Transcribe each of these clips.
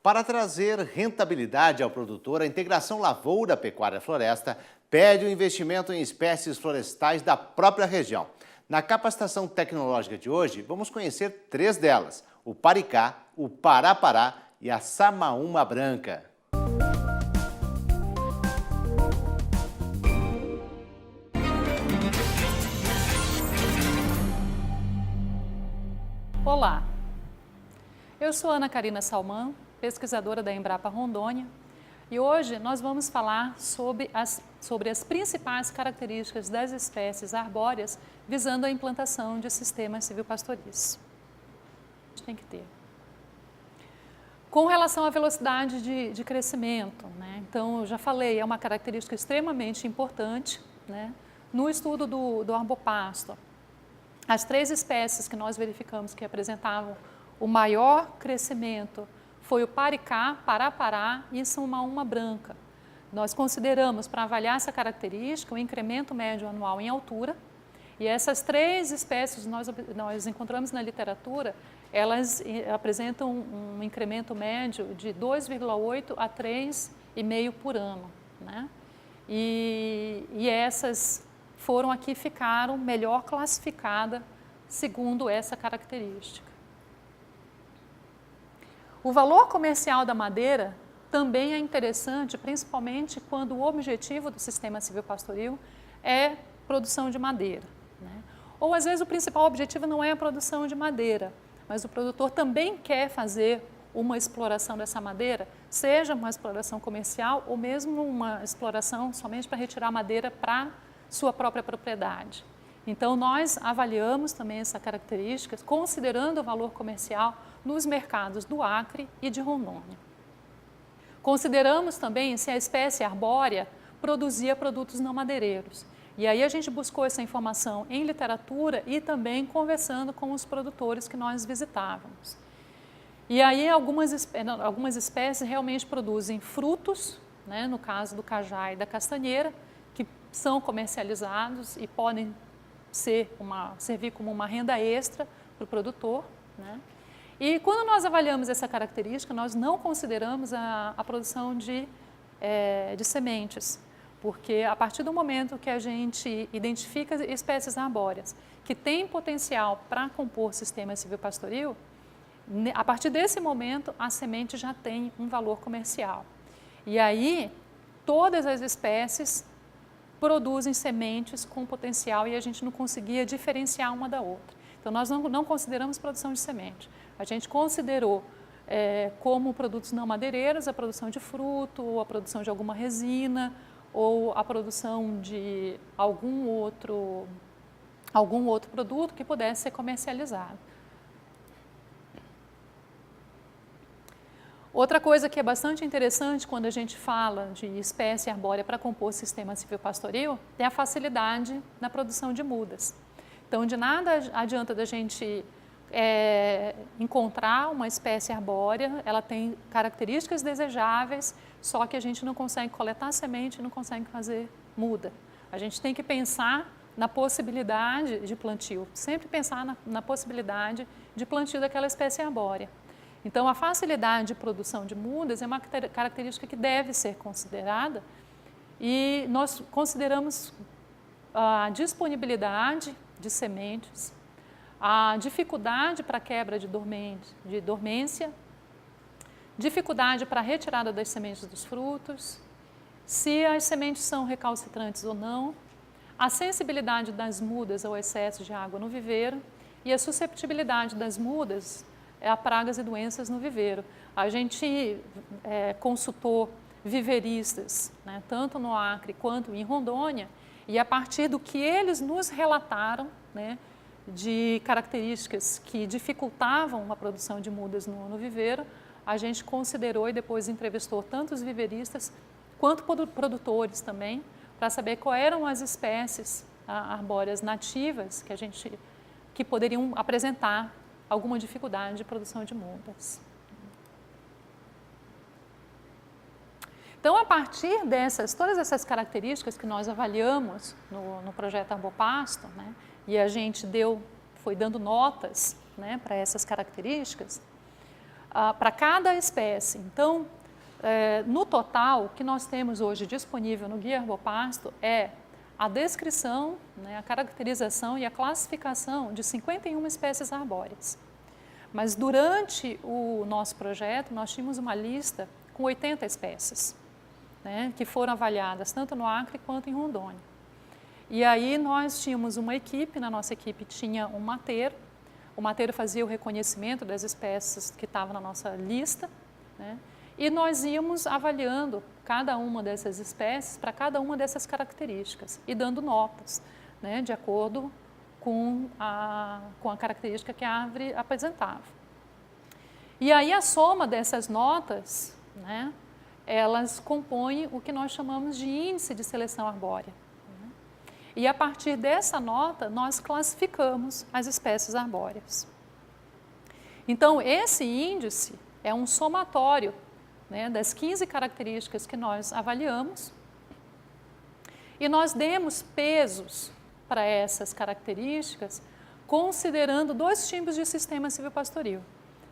Para trazer rentabilidade ao produtor, a integração lavoura-pecuária-floresta pede o investimento em espécies florestais da própria região. Na capacitação tecnológica de hoje, vamos conhecer 3 delas: o paricá, o parapará e a samaúma branca. Olá, eu sou Ana Karina Salman, pesquisadora da Embrapa Rondônia, e hoje nós vamos falar sobre as principais características das espécies arbóreas visando a implantação de sistemas silvopastoris. A gente tem que ter. Com relação à velocidade de crescimento, né? Então, eu já falei, é uma característica extremamente importante, né? No estudo do arbopasto. As 3 espécies que nós verificamos que apresentavam o maior crescimento foi o paricá, parapará e samaúma branca. Nós consideramos, para avaliar essa característica, o incremento médio anual em altura, e essas 3 espécies nós encontramos na literatura, elas apresentam um incremento médio de 2,8 a 3,5 por ano, né? E essas foram aqui, ficaram melhor classificadas segundo essa característica. O valor comercial da madeira também é interessante, principalmente quando o objetivo do sistema silvopastoril é produção de madeira, né? Ou às vezes o principal objetivo não é a produção de madeira, mas o produtor também quer fazer uma exploração dessa madeira, seja uma exploração comercial ou mesmo uma exploração somente para retirar madeira para sua própria propriedade. Então, nós avaliamos também essa característica, considerando o valor comercial nos mercados do Acre e de Rondônia. Consideramos também se a espécie arbórea produzia produtos não madeireiros. E aí a gente buscou essa informação em literatura e também conversando com os produtores que nós visitávamos. E aí algumas espécies realmente produzem frutos, né, no caso do cajá e da castanheira, que são comercializados e podem servir como uma renda extra para o produtor, né? E quando nós avaliamos essa característica, nós não consideramos a produção de sementes, porque a partir do momento que a gente identifica espécies arbóreas que têm potencial para compor sistema silvopastoril, a partir desse momento a semente já tem um valor comercial. E aí todas as espécies produzem sementes com potencial e a gente não conseguia diferenciar uma da outra. Então, nós não consideramos produção de semente. A gente considerou como produtos não madeireiros a produção de fruto, ou a produção de alguma resina, ou a produção de algum outro produto que pudesse ser comercializado. Outra coisa que é bastante interessante quando a gente fala de espécie arbórea para compor sistema silvopastoril é a facilidade na produção de mudas. Então, de nada adianta da gente encontrar uma espécie arbórea, ela tem características desejáveis, só que a gente não consegue coletar semente, não consegue fazer muda. A gente tem que pensar na possibilidade de plantio, sempre pensar na possibilidade de plantio daquela espécie arbórea. Então, a facilidade de produção de mudas é uma característica que deve ser considerada e nós consideramos a disponibilidade de sementes, a dificuldade para quebra de dormência, dificuldade para a retirada das sementes dos frutos, se as sementes são recalcitrantes ou não, a sensibilidade das mudas ao excesso de água no viveiro e a susceptibilidade das mudas a pragas e doenças no viveiro. A gente consultou viveristas, né, tanto no Acre quanto em Rondônia, e a partir do que eles nos relataram, né, de características que dificultavam a produção de mudas no viveiro, a gente considerou e depois entrevistou tanto os viveristas quanto produtores também, para saber quais eram as espécies arbóreas nativas que poderiam apresentar alguma dificuldade de produção de mudas. Então, a partir todas essas características que nós avaliamos no projeto Arbopasto, né, e a gente foi dando notas, né, para essas características, para cada espécie. Então, no total, o que nós temos hoje disponível no Guia Herbopasto é a descrição, né, a caracterização e a classificação de 51 espécies arbóreas. Mas durante o nosso projeto, nós tínhamos uma lista com 80 espécies, né, que foram avaliadas tanto no Acre quanto em Rondônia. E aí nós tínhamos uma equipe, na nossa equipe tinha um mateiro, o mateiro fazia o reconhecimento das espécies que estavam na nossa lista, né, e nós íamos avaliando cada uma dessas espécies para cada uma dessas características e dando notas, né, de acordo com a característica que a árvore apresentava. E aí a soma dessas notas, né, elas compõem o que nós chamamos de índice de seleção arbórea. Né? E a partir dessa nota, nós classificamos as espécies arbóreas. Então, esse índice é um somatório, né, das 15 características que nós avaliamos, e nós demos pesos para essas características, considerando dois tipos de sistema silvopastoril.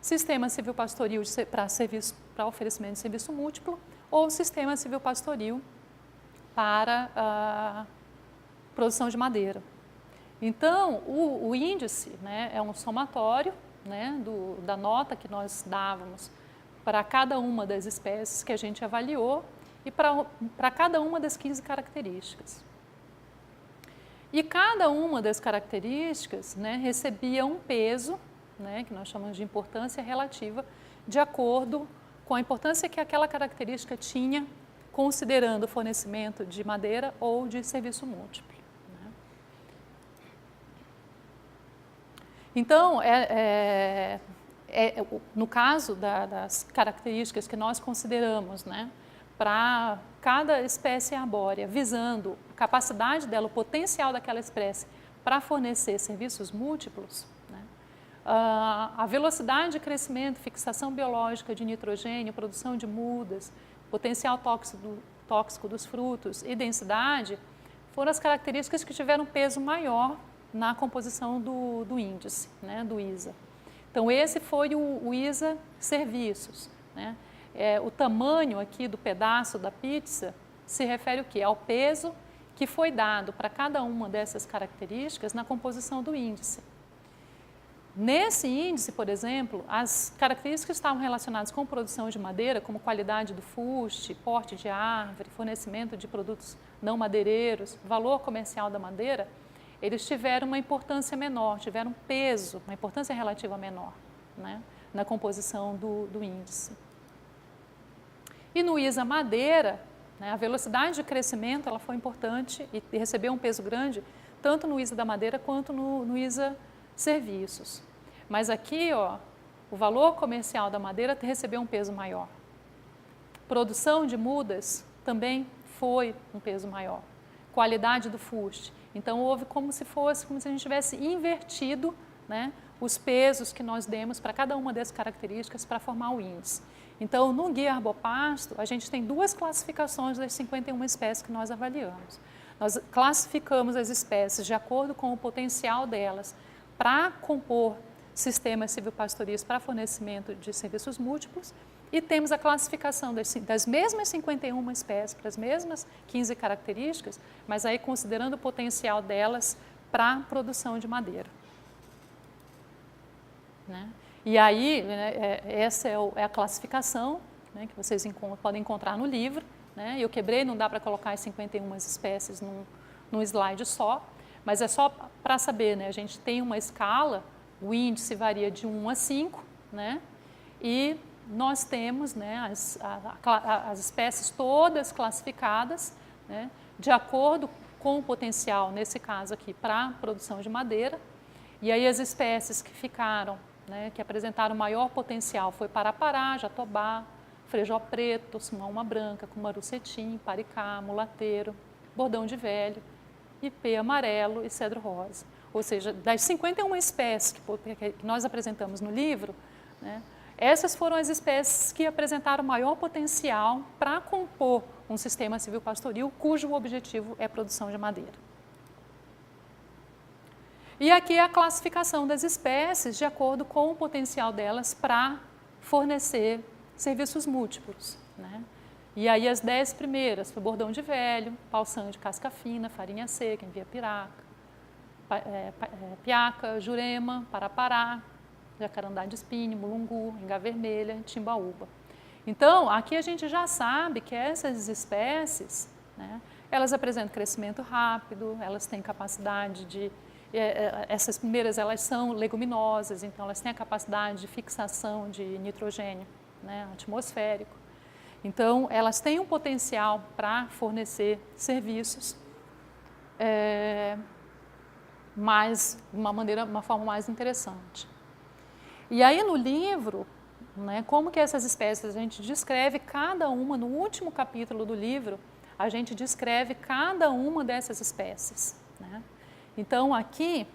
Sistema silvopastoril para oferecimento de serviço múltiplo ou sistema silvopastoril para a produção de madeira. Então, o índice, né, é um somatório, né, da nota que nós dávamos para cada uma das espécies que a gente avaliou e para cada uma das 15 características. E cada uma das características, né, recebia um peso, né, que nós chamamos de importância relativa, de acordo com a importância que aquela característica tinha, considerando o fornecimento de madeira ou de serviço múltiplo. Né. Então, no caso das características que nós consideramos, né, para cada espécie arbórea, visando a capacidade dela, o potencial daquela espécie para fornecer serviços múltiplos, né, a velocidade de crescimento, fixação biológica de nitrogênio, produção de mudas, potencial tóxico dos frutos e densidade, foram as características que tiveram peso maior na composição do índice, né, do ISA. Então, esse foi o ISA Serviços. Né? O tamanho aqui do pedaço da pizza se refere o quê? Ao peso que foi dado para cada uma dessas características na composição do índice. Nesse índice, por exemplo, as características que estavam relacionadas com produção de madeira, como qualidade do fuste, porte de árvore, fornecimento de produtos não madeireiros, valor comercial da madeira, eles tiveram uma importância menor, tiveram peso, uma importância relativa menor, né, na composição do índice. E no ISA madeira, né, a velocidade de crescimento ela foi importante e recebeu um peso grande, tanto no ISA da madeira quanto no ISA serviços. Mas aqui, ó, o valor comercial da madeira recebeu um peso maior. Produção de mudas também foi um peso maior. Qualidade do fuste. Então, houve como se a gente tivesse invertido, né, os pesos que nós demos para cada uma dessas características para formar o índice. Então, no Guia Herbopasto, a gente tem duas classificações das 51 espécies que nós avaliamos. Nós classificamos as espécies de acordo com o potencial delas para compor sistemas silvopastoris para fornecimento de serviços múltiplos e temos a classificação das mesmas 51 espécies para as mesmas 15 características, mas aí considerando o potencial delas para a produção de madeira. Né? E aí, né, essa é a classificação, né, que vocês podem encontrar no livro. Né? Eu quebrei, não dá para colocar as 51 espécies num slide só, mas é só para saber, né? A gente tem uma escala, o índice varia de 1 a 5, né? E nós temos, né, as espécies todas classificadas, né, de acordo com o potencial, nesse caso aqui, para a produção de madeira. E aí as espécies que ficaram, né, que apresentaram maior potencial foi Parapará, Jatobá, Frejó Preto, Simão Branca, Cumaru Cetim, Paricá, Mulateiro, Bordão de Velho, Ipê Amarelo e Cedro Rosa. Ou seja, das 51 espécies que nós apresentamos no livro, né, essas foram as espécies que apresentaram maior potencial para compor um sistema silvopastoril cujo objetivo é a produção de madeira. E aqui é a classificação das espécies de acordo com o potencial delas para fornecer serviços múltiplos, né? E aí as 10 primeiras foi bordão de velho, pau-sangue de casca fina, farinha seca, envia-piraca, piaca, jurema, parapará, jacarandá de espinho, mulungu, enga vermelha, timbaúba. Então, aqui a gente já sabe que essas espécies, né, elas apresentam crescimento rápido, elas têm capacidade de... essas primeiras, elas são leguminosas, então elas têm a capacidade de fixação de nitrogênio, né, atmosférico. Então, elas têm um potencial para fornecer serviços, mas de uma forma mais interessante. E aí no livro, né, como que essas espécies, a gente descreve cada uma, no último capítulo do livro, a gente descreve cada uma dessas espécies, né? Então aqui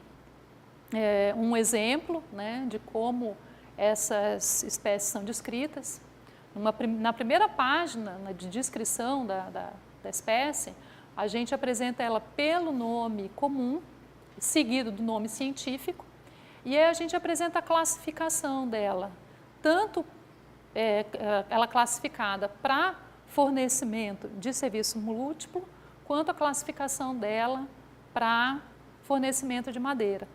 é um exemplo, né, de como essas espécies são descritas. Na primeira página de descrição da espécie, a gente apresenta ela pelo nome comum, seguido do nome científico, e aí a gente apresenta a classificação dela, tanto ela classificada para fornecimento de serviço múltiplo, quanto a classificação dela para fornecimento de madeira.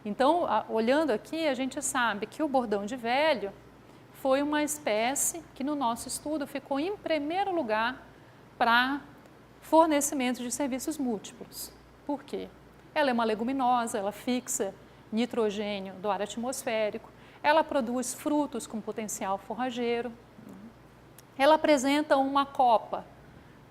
Então, olhando aqui, a gente sabe que o bordão de velho foi uma espécie que no nosso estudo ficou em primeiro lugar para fornecimento de serviços múltiplos. Por quê? Ela é uma leguminosa, ela fixa nitrogênio do ar atmosférico, ela produz frutos com potencial forrageiro, ela apresenta uma copa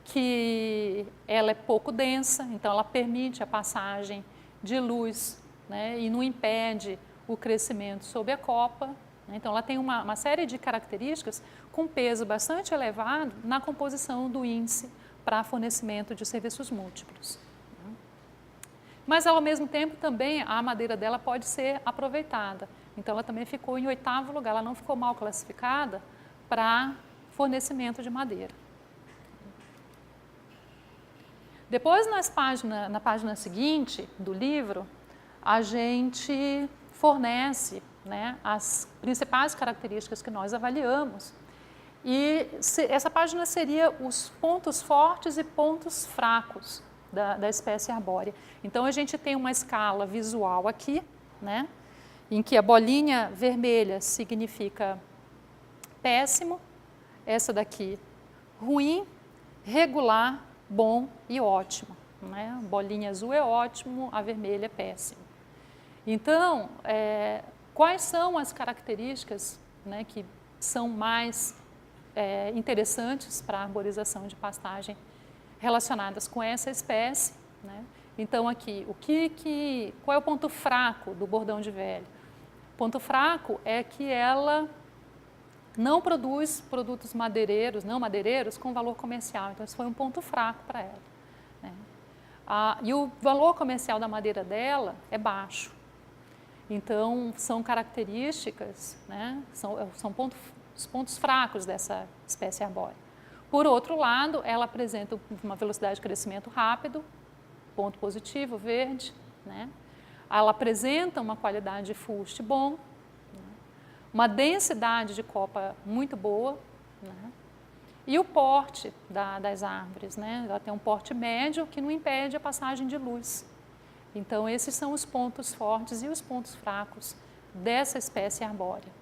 que ela é pouco densa, então ela permite a passagem de luz, né, e não impede o crescimento sob a copa. Então, ela tem uma série de características com peso bastante elevado na composição do índice para fornecimento de serviços múltiplos. Mas, ao mesmo tempo, também a madeira dela pode ser aproveitada. Então, ela também ficou em 8º lugar, ela não ficou mal classificada para fornecimento de madeira. Depois, na página seguinte do livro, a gente fornece, né, as principais características que nós avaliamos. E essa página seria os pontos fortes e pontos fracos da espécie arbórea. Então, a gente tem uma escala visual aqui, né, em que a bolinha vermelha significa péssimo, essa daqui ruim, regular, bom e ótimo, né? A bolinha azul é ótimo, a vermelha é péssimo. Então, quais são as características, né, que são mais interessantes para a arborização de pastagem relacionadas com essa espécie, né? Então, aqui, qual é o ponto fraco do bordão de velho? O ponto fraco é que ela não produz produtos não madeireiros com valor comercial. Então, isso foi um ponto fraco para ela, né? E o valor comercial da madeira dela é baixo. Então, são características, né, são os pontos fracos dessa espécie arbórea. Por outro lado, ela apresenta uma velocidade de crescimento rápido, ponto positivo, verde, né? Ela apresenta uma qualidade de fuste bom, né? Uma densidade de copa muito boa, né? E o porte das árvores, né? Ela tem um porte médio que não impede a passagem de luz. Então, esses são os pontos fortes e os pontos fracos dessa espécie arbórea.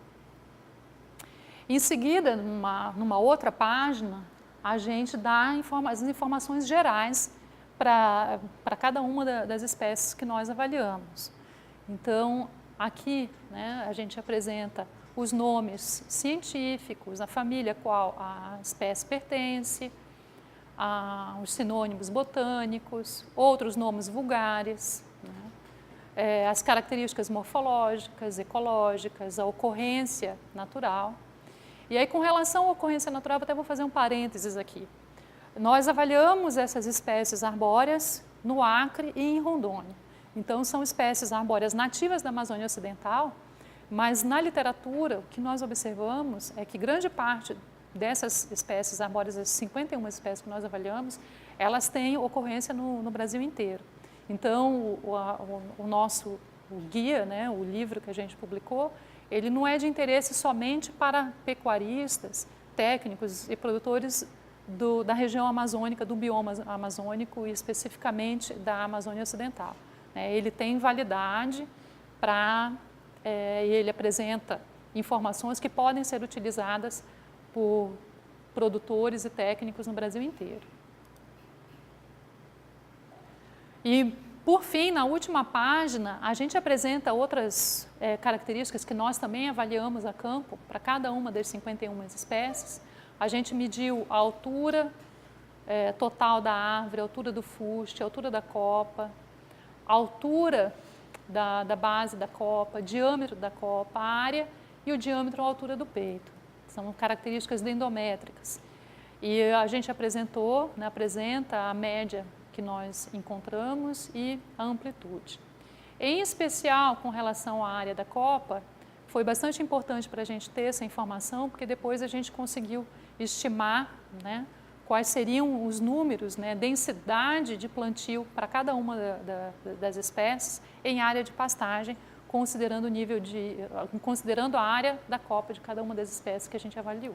Em seguida, numa outra página, a gente dá as informações gerais para cada uma das espécies que nós avaliamos. Então, aqui, né, a gente apresenta os nomes científicos, a família a qual a espécie pertence, os sinônimos botânicos, outros nomes vulgares, né, as características morfológicas, ecológicas, a ocorrência natural. E aí, com relação à ocorrência natural, eu até vou fazer um parênteses aqui. Nós avaliamos essas espécies arbóreas no Acre e em Rondônia. Então, são espécies arbóreas nativas da Amazônia Ocidental, mas na literatura, o que nós observamos é que grande parte dessas espécies arbóreas, as 51 espécies que nós avaliamos, elas têm ocorrência no Brasil inteiro. Então, o guia, né, o livro que a gente publicou, ele não é de interesse somente para pecuaristas, técnicos e produtores da região amazônica, do bioma amazônico e especificamente da Amazônia Ocidental. Ele tem validade e ele apresenta informações que podem ser utilizadas por produtores e técnicos no Brasil inteiro. E, por fim, na última página, a gente apresenta outras características que nós também avaliamos a campo para cada uma das 51 espécies. A gente mediu a altura total da árvore, a altura do fuste, a altura da copa, a altura da base da copa, diâmetro da copa, a área e o diâmetro, a altura do peito. São características dendométricas. E a gente apresenta a média que nós encontramos e a amplitude. Em especial, com relação à área da copa, foi bastante importante para a gente ter essa informação, porque depois a gente conseguiu estimar, né, quais seriam os números, né, densidade de plantio para cada uma das espécies em área de pastagem, considerando a área da copa de cada uma das espécies que a gente avaliou.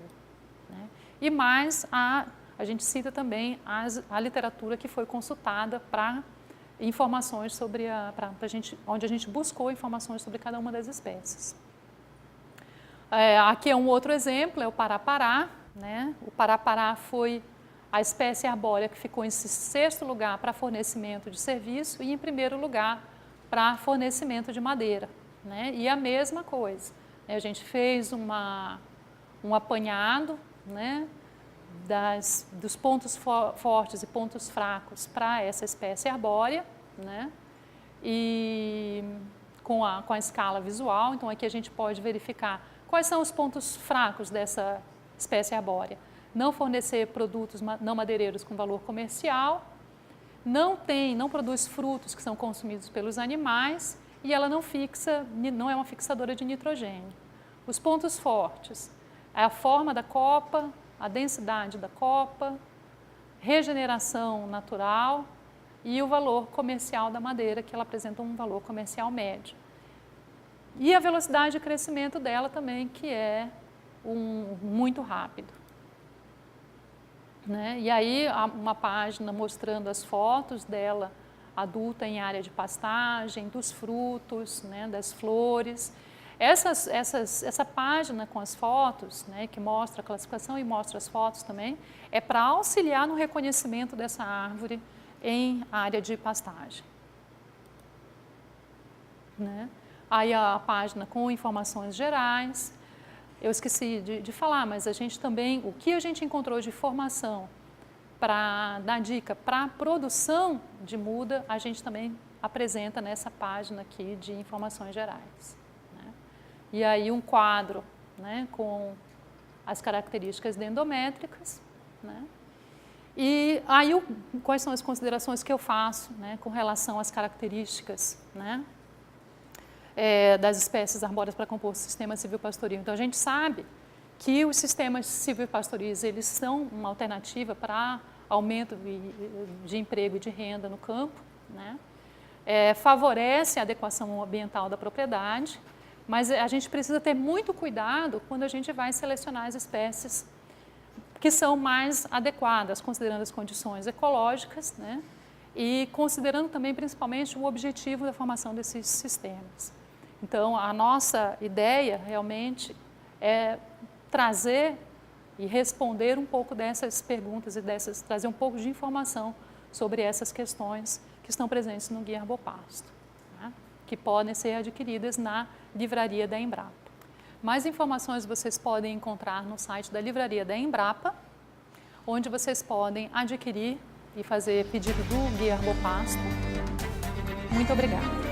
Né? E mais, a gente cita também a literatura que foi consultada para informações sobre onde a gente buscou informações sobre cada uma das espécies. Aqui é um outro exemplo, é o Pará-Pará. Né? O Pará-Pará foi a espécie arbórea que ficou em 6º lugar para fornecimento de serviço e em 1º lugar para fornecimento de madeira. Né? E a mesma coisa, né? A gente fez um apanhado, né, dos pontos fortes e pontos fracos para essa espécie arbórea, né? E com a escala visual. Então, aqui a gente pode verificar quais são os pontos fracos dessa espécie arbórea. Não fornecer produtos não madeireiros com valor comercial, não produz frutos que são consumidos pelos animais e ela não é uma fixadora de nitrogênio. Os pontos fortes é a forma da copa, a densidade da copa, regeneração natural e o valor comercial da madeira, que ela apresenta um valor comercial médio. E a velocidade de crescimento dela também, que é muito rápido. Né? E aí, uma página mostrando as fotos dela adulta em área de pastagem, dos frutos, né, das flores. Essa página com as fotos, né, que mostra a classificação e mostra as fotos também, é para auxiliar no reconhecimento dessa árvore em área de pastagem. Né? Aí a página com informações gerais. Eu esqueci de falar, mas a gente também, o que a gente encontrou de informação para dar dica para a produção de muda, a gente também apresenta nessa página aqui de informações gerais. Né? E aí um quadro, né, com as características dendométricas. Né? E aí quais são as considerações que eu faço, né, com relação às características, né, das espécies arbóreas para compor o sistema silvopastoril. Então, a gente sabe que os sistemas silvopastoris, eles são uma alternativa para aumento de emprego e de renda no campo, né? Favorece a adequação ambiental da propriedade, mas a gente precisa ter muito cuidado quando a gente vai selecionar as espécies que são mais adequadas, considerando as condições ecológicas, né? E considerando também, principalmente, o objetivo da formação desses sistemas. Então, a nossa ideia realmente é trazer e responder um pouco dessas perguntas e trazer um pouco de informação sobre essas questões que estão presentes no Guia Herbopasto, né? Que podem ser adquiridas na livraria da Embrapa. Mais informações vocês podem encontrar no site da livraria da Embrapa, onde vocês podem adquirir e fazer pedido do Guia Herbopasto. Muito obrigada.